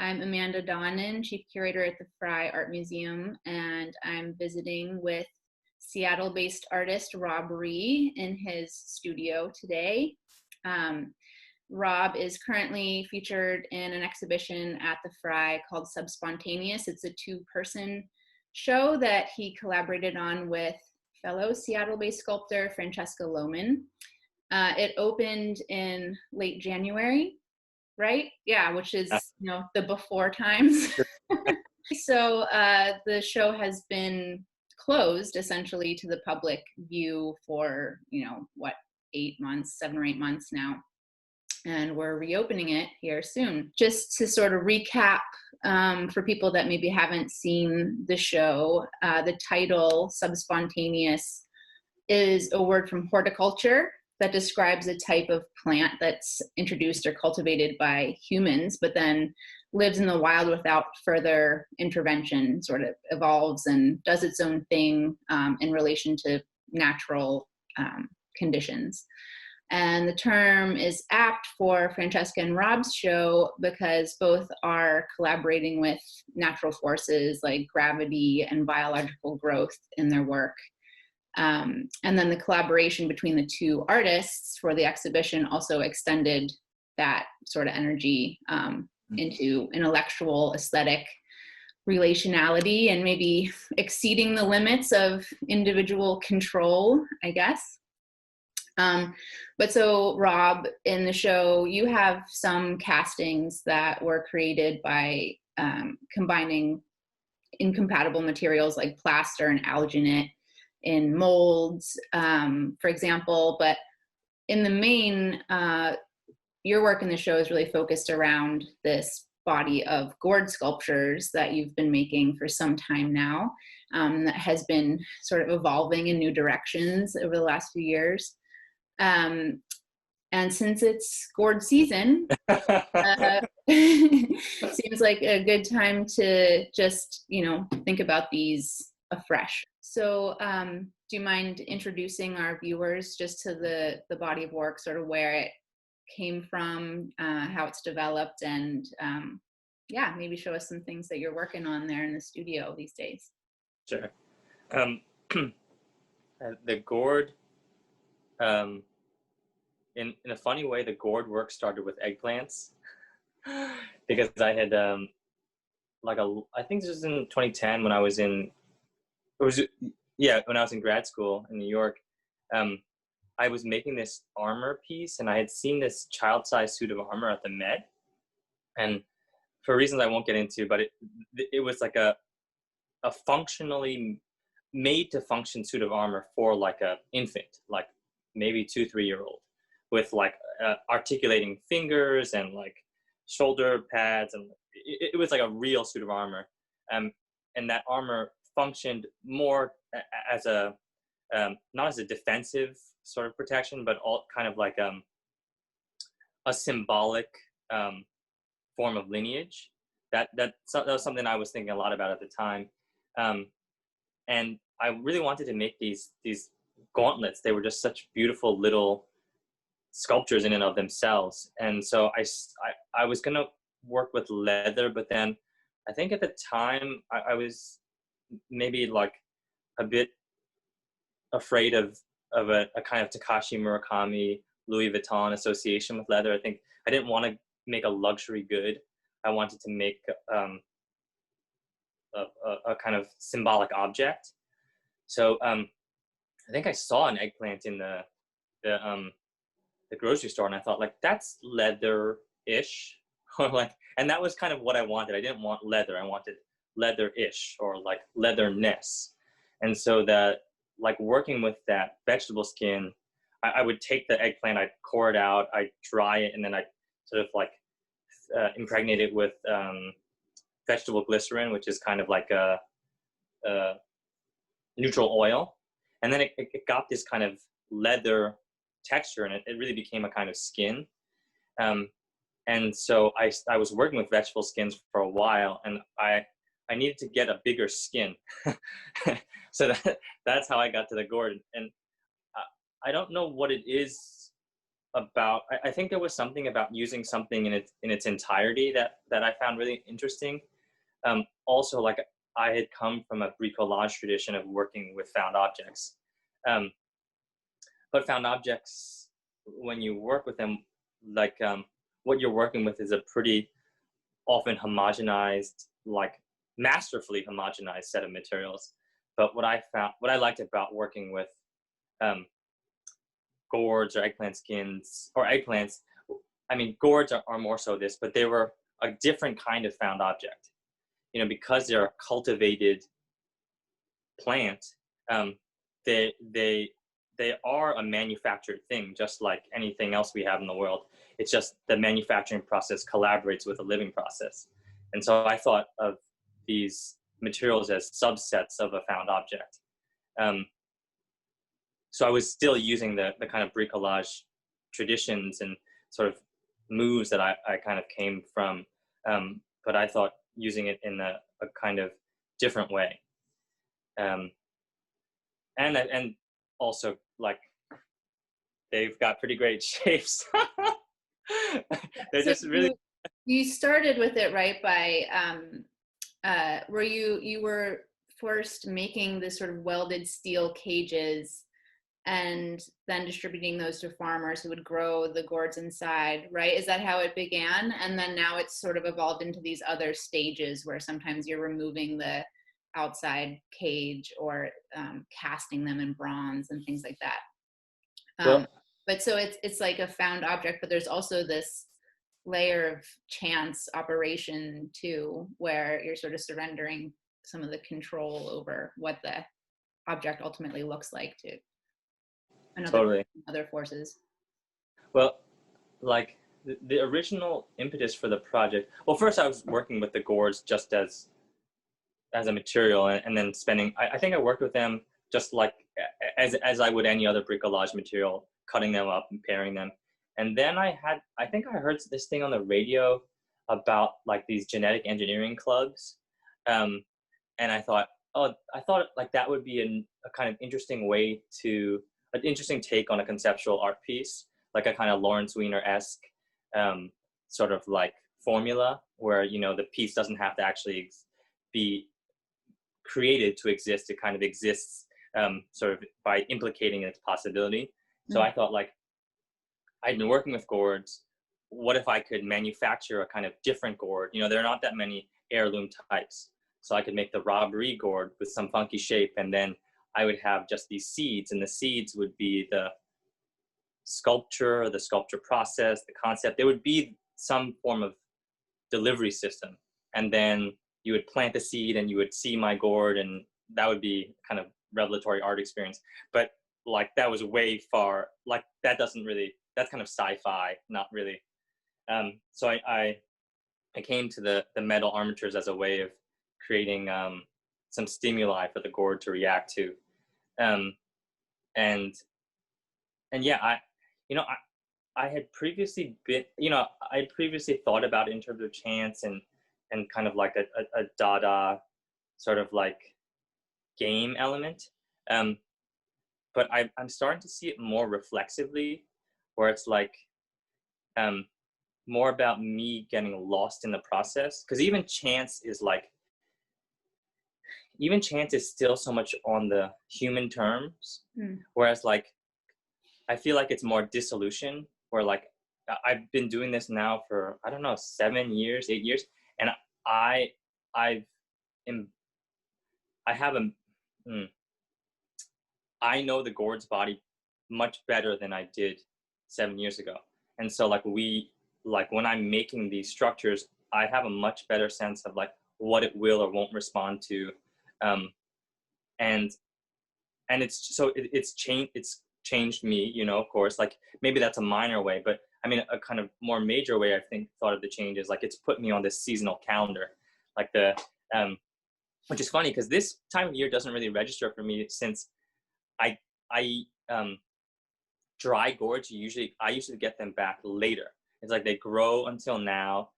I'm Amanda Donnan, Chief Curator at the Frye Art Museum, and I'm visiting with Seattle-based artist Rob Rhee in his studio today. Rob is currently featured in an exhibition at the Frye called Subspontaneous. It's a two-person show that he collaborated on with fellow Seattle-based sculptor Francesca Lohmann. It opened in late January, right? Yeah, which is, the before times. So the show has been closed essentially to the public view for, 7 or 8 months now. And we're reopening it here soon. Just to sort of recap for people that maybe haven't seen the show, the title, Subspontaneous, is a word from horticulture that describes a type of plant that's introduced or cultivated by humans, but then lives in the wild without further intervention, sort of evolves and does its own thing in relation to natural conditions. And the term is apt for Francesca and Rob's show because both are collaborating with natural forces like gravity and biological growth in their work. And then the collaboration between the two artists for the exhibition also extended that sort of energy into intellectual, aesthetic relationality and maybe exceeding the limits of individual control, I guess. But so, Rob, in the show, you have some castings that were created by combining incompatible materials like plaster and alginate in molds, for example. But in the main, your work in the show is really focused around this body of gourd sculptures that you've been making for some time now, that has been sort of evolving in new directions over the last few years. And since it's gourd season, seems like a good time to just, think about these afresh. So do you mind introducing our viewers just to the body of work, sort of where it came from, how it's developed, and maybe show us some things that you're working on there in the studio these days? Sure. The gourd, in a funny way, the gourd work started with eggplants because I had I think this was in 2010 when I was in grad school in New York. I was making this armor piece, and I had seen this child-sized suit of armor at the Met, and for reasons I won't get into, but it was like a functionally made to function suit of armor for like a infant, like maybe 2-3-year-old, with like articulating fingers and like shoulder pads, and it was like a real suit of armor, and that armor functioned more as a not as a defensive sort of protection, but all kind of like a symbolic form of lineage. That was something I was thinking a lot about at the time, and I really wanted to make these gauntlets. They were just such beautiful little sculptures in and of themselves, and so I was gonna work with leather, but then I think at the time I was maybe like a bit afraid of a kind of Takashi Murakami, Louis Vuitton association with leather. I think I didn't want to make a luxury good. I wanted to make a kind of symbolic object. So I think I saw an eggplant in the grocery store, and I thought, like, that's leather-ish, or like, and that was kind of what I wanted. I didn't want leather. I wanted leather-ish, or like leatherness. And so that, like, working with that vegetable skin, I would take the eggplant, I'd core it out, I'd dry it, and then I'd sort of like impregnate it with vegetable glycerin, which is kind of like a neutral oil. And then it got this kind of leather texture, and it really became a kind of skin. And so I was working with vegetable skins for a while, and I needed to get a bigger skin. So that's how I got to the gourd. And I don't know what it is about, I think there was something about using something in its entirety that I found really interesting. Also, like, I had come from a bricolage tradition of working with found objects. But found objects, when you work with them, like, what you're working with is a pretty often homogenized, like masterfully homogenized set of materials. But what I liked about working with gourds or eggplant skins or eggplants, I mean, gourds are more so this, but they were a different kind of found object. You know, because they're a cultivated plant, they are a manufactured thing, just like anything else we have in the world. It's just the manufacturing process collaborates with the living process. And so I thought of these materials as subsets of a found object. So I was still using the kind of bricolage traditions and sort of moves that I kind of came from, but I thought using it in a kind of different way. And also, like, they've got pretty great shapes. They're So just really. you started with it, right, by where you were first making this sort of welded steel cages and then distributing those to farmers who would grow the gourds inside, right? Is that how it began? And then now it's sort of evolved into these other stages where sometimes you're removing the outside cage or casting them in bronze and things like that. But so it's like a found object, but there's also this layer of chance operation too, where you're sort of surrendering some of the control over what the object ultimately looks like to other forces. Well, like the original impetus for the project. Well, first I was working with the gourds just as a material, and then spending. I think I worked with them just like as I would any other bricolage material, cutting them up and pairing them. And then I think I heard this thing on the radio about like these genetic engineering clubs, and I thought like that would be a kind of interesting way to. An interesting take on a conceptual art piece, like a kind of Lawrence Weiner-esque sort of like formula where, you know, the piece doesn't have to actually be created to exist. It kind of exists sort of by implicating its possibility. So I thought, like, I'd been working with gourds. What if I could manufacture a kind of different gourd? You know, there are not that many heirloom types. So I could make the Rob Rhee gourd with some funky shape, and then I would have just these seeds, and the seeds would be the sculpture, the sculpture process, the concept. There would be some form of delivery system. And then you would plant the seed and you would see my gourd, and that would be kind of revelatory art experience. But like, that was way far, like that's kind of sci-fi, not really. So I came to the metal armatures as a way of creating some stimuli for the gourd to react to. And yeah, I had previously been, I previously thought about it in terms of chance and kind of like a Dada sort of like game element. But I'm starting to see it more reflexively, where it's like more about me getting lost in the process. Because even chance is still so much on the human terms, whereas like I feel like it's more dissolution, where like I've been doing this now for, I don't know, 7 years, 8 years, and I know the gourd's body much better than I did 7 years ago. And so like when I'm making these structures, I have a much better sense of like what it will or won't respond to. And it's changed me, of course, like maybe that's a minor way, but I mean, a kind of more major way I think thought of the change is like, it's put me on this seasonal calendar, like which is funny because this time of year doesn't really register for me, since I dry gourds, I usually get them back later. It's like they grow until now,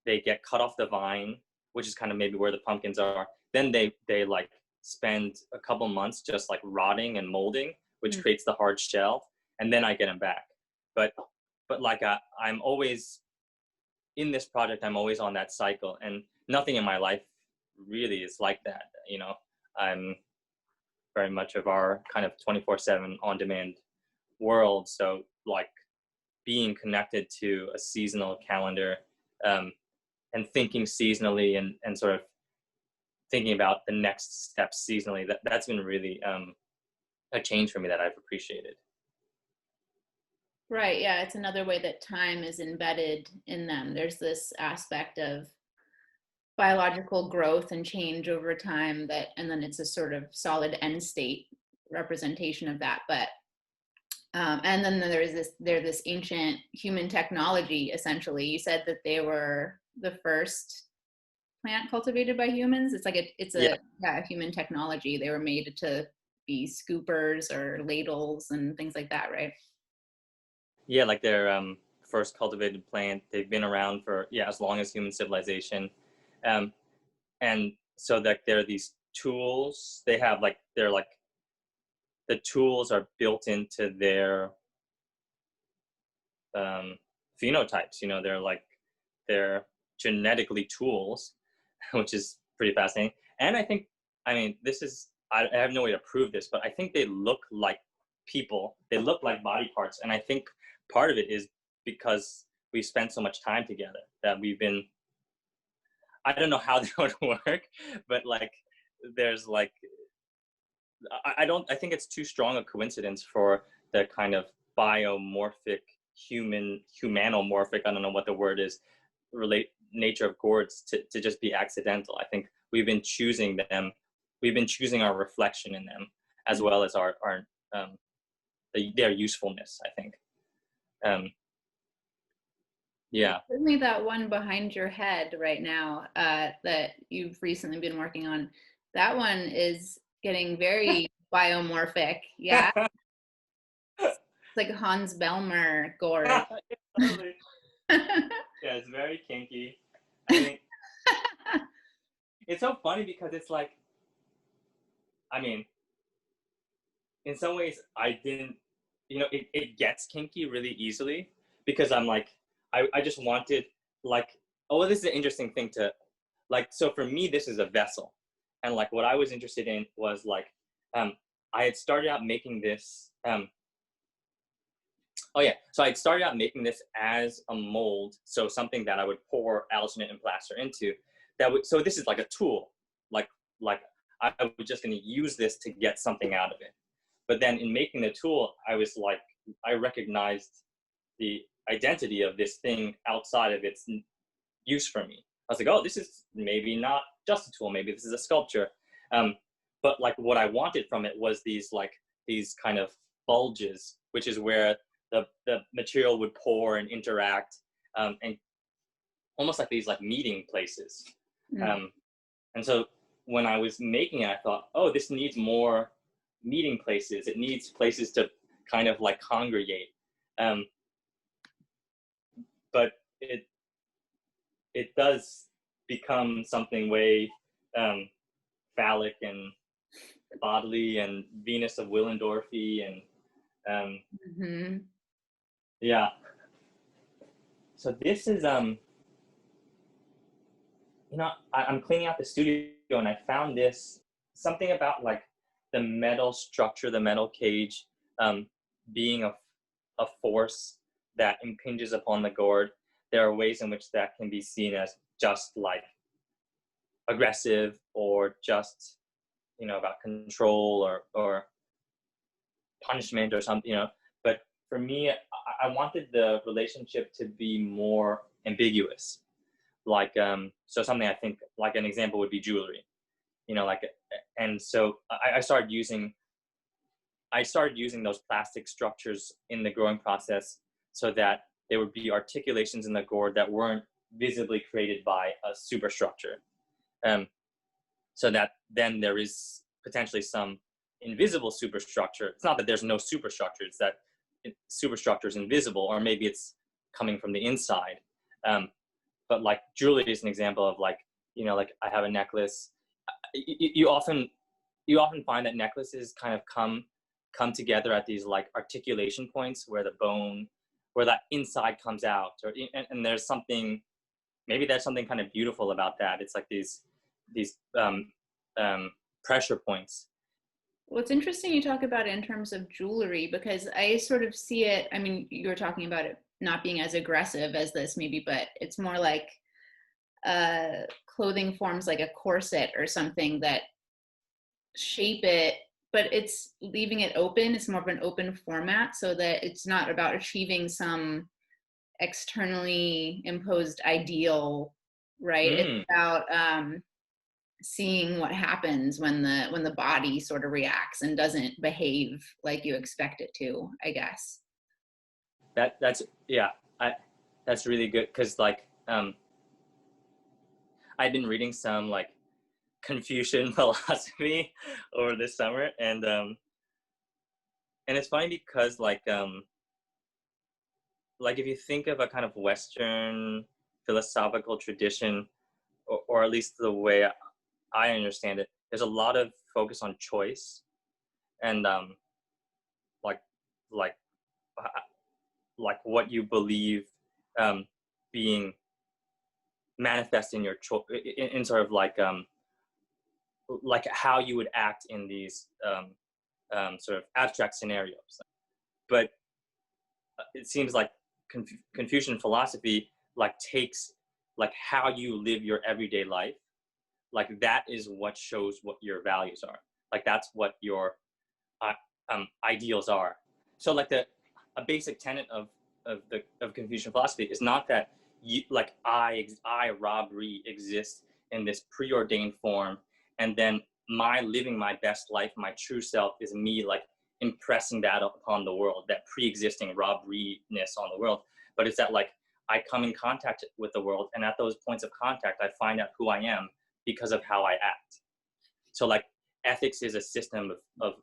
they get cut off the vine, which is kind of maybe where the pumpkins are. Then they like spend a couple months just like rotting and molding, which creates the hard shell, and then I get them back. But but like I'm always in this project, I'm always on that cycle, and nothing in my life really is like that. You know, I'm very much of our kind of 24/7 on-demand world. So like being connected to a seasonal calendar, and thinking seasonally, and sort of thinking about the next steps seasonally, that's been really a change for me that I've appreciated. Right. Yeah. It's another way that time is embedded in them. There's this aspect of biological growth and change over time that, and then it's a sort of solid end state representation of that. But, and then there's this ancient human technology, essentially. You said that they were the first plant cultivated by humans. It's like a human technology. They were made to be scoopers or ladles and things like that, right? Yeah, like their first cultivated plant. They've been around for as long as human civilization, and so that there are these tools. They have they're like the tools are built into their phenotypes. You know, they're genetically tools, which is pretty fascinating. And I mean, I have no way to prove this, but I think they look like people. They look like body parts, and I think part of it is because we've spent so much time together that I don't know how that would work, but like there's like I think it's too strong a coincidence for the kind of biomorphic humanomorphic, I don't know what the word is, nature of gourds to just be accidental. I think we've been choosing our reflection in them, as well as their usefulness, I think. Yeah. Give me that one behind your head right now that you've recently been working on. That one is getting very biomorphic. Yeah. It's like Hans Belmer gourd. Totally. Yeah, it's very kinky. I mean, it's so funny because it's like, I mean, in some ways I didn't, it gets kinky really easily because I'm like, I just wanted like, oh, this is an interesting thing to like, so for me, this is a vessel. And like, what I was interested in was like, I had started out making this, so I started out making this as a mold. So something that I would pour alginate and plaster into so this is like a tool, like I was just going to use this to get something out of it. But then in making the tool, I recognized the identity of this thing outside of its use for me. I was like, oh, this is maybe not just a tool. Maybe this is a sculpture. But like what I wanted from it was these kind of bulges, which is where the material would pour and interact, and almost like these like meeting places. And so when I was making it, I thought, oh, this needs more meeting places. It needs places to kind of like congregate. But it does become something way phallic and bodily and Venus of Willendorfy and yeah. So this is I'm cleaning out the studio and I found something about like the metal structure, the metal cage, being a force that impinges upon the gourd. There are ways in which that can be seen as just like aggressive or just, about control or punishment or something, But for me, I wanted the relationship to be more ambiguous. Like, so something I think like an example would be jewelry, and so I started using those plastic structures in the growing process so that there would be articulations in the gourd that weren't visibly created by a superstructure. So that then there is potentially some invisible superstructure. It's not that there's no superstructure, it's that superstructure is invisible, or maybe it's coming from the inside. But like jewelry is an example of like, like I have a necklace. You often find that necklaces kind of come together at these like articulation points where the bone where that inside comes out, or and there's something, maybe there's something kind of beautiful about that. It's like these pressure points. Well, it's interesting you talk about it in terms of jewelry, because I sort of see it, I mean, you were talking about it not being as aggressive as this maybe, but it's more like clothing forms like a corset or something that shape it, but it's leaving it open. It's more of an open format, so that it's not about achieving some externally imposed ideal, right? It's about seeing what happens when the body sort of reacts and doesn't behave like you expect it to, I guess. That's yeah, that's really good, because like I've been reading some like Confucian philosophy over this summer, and it's funny because like if you think of a kind of Western philosophical tradition, or at least the way I understand it, there's a lot of focus on choice, and like like what you believe being manifest in your in sort of like how you would act in these sort of abstract scenarios. But it seems like Confucian philosophy like takes like how you live your everyday life, like that is what shows what your values are, like that's what your ideals are. So like a basic tenet of Confucian philosophy is not that you, like I Rob Rhee exist in this preordained form, and then my living my best life, my true self, is me like impressing that upon the world, that pre-existing Rob Rhee-ness on the world. But it's that like I come in contact with the world, and at those points of contact I find out who I am because of how I act. So like ethics is a system of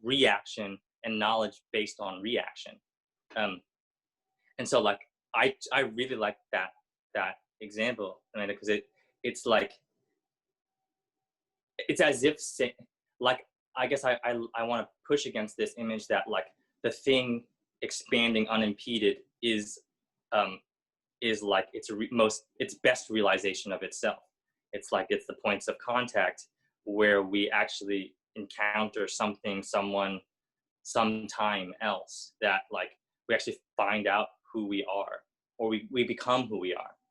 reaction and knowledge based on reaction. And so like I really like that example, Amanda, because it's like it's as if like I guess I want to push against this image that like the thing expanding unimpeded is like its best realization of itself. It's like it's the points of contact where we actually encounter something, someone, sometime else, that like we actually find out who we are, or we become who we are.